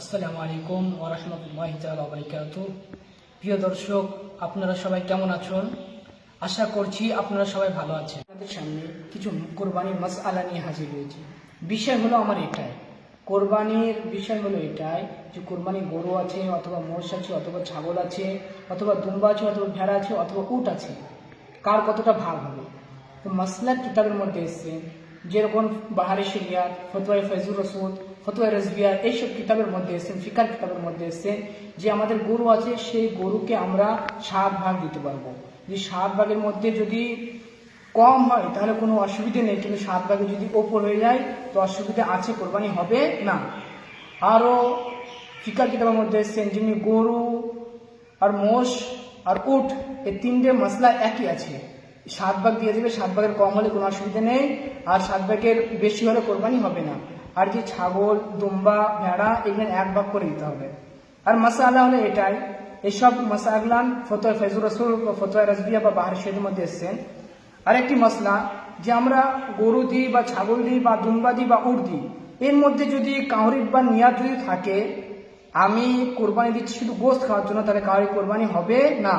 আসসালামু আলাইকুম ওয়া রাহমাতুল্লাহি তাআলা ওয়া বারাকাতুহু। প্রিয় দর্শক, আপনারা সবাই কেমন আছেন? আশা করছি আপনারা সবাই ভালো আছেন। আপনাদের সামনে কিছু কোরবানির মাসআলা নিয়ে হাজির হয়েছি। বিষয় হলো আমার এটাই, কোরবানির বিষয় হলো এটাই যে কোরবানির গরু আছে অথবা মোষ আছে অথবা ছাগল আছে অথবা দুম্বা আছে অথবা ভেড়া আছে অথবা উট আছে, কার কতটা ভাগ হবে। তো মাসলা কিতাবের মধ্যে এসছে, যেরকম বাহারে শরিয়াত, ফতোয়া ফয়জুর রসুল, ফতোয়া রাজবিয়া, এইসব কিতাবের মধ্যে এসছেন, ফিকার কিতাবের মধ্যে এসছেন যে আমাদের গরু আছে, সেই গরুকে আমরা 7 ভাগ দিতে পারবো। যে 7 ভাগের মধ্যে যদি কম হয় তাহলে কোনো অসুবিধে নেই, কিন্তু 7 ভাগে যদি ওপর হয়ে যায় তো অসুবিধা আছে, কোরবানি হবে না। আরও ফিকার কিতাবের মধ্যে এসছেন যিনি গরু আর মোষ আর উট এই তিনটে মশলা একই আছে, 7 ভাগ দিয়ে দেবে, 7 ভাগের কম হলে কোনো অসুবিধা নেই, আর 7 ভাগের বেশি হলে কোরবানি হবে না। আর কি ছাগল দুম্বা ভেড়া এগুলো 1 ভাগ করে দিতে হবে। আর মাসালা হলো এটাই, এইসব মাসালান ফতোয়া ফয়জুর রসুল বা ফতোয়া রাজবিয়া বা বাহার শরীফের মধ্যে এসছেন। আরেকটি মশলা যে আমরা গরু দিই বা ছাগল দিই বা দুম্বা দিই বা উট দিই, এর মধ্যে যদি কাউরির বা নিয়াত যদি থাকে আমি কোরবানি দিচ্ছি শুধু গোশত খাওয়ার জন্য, তাহলে কাউরি কোরবানি হবে না।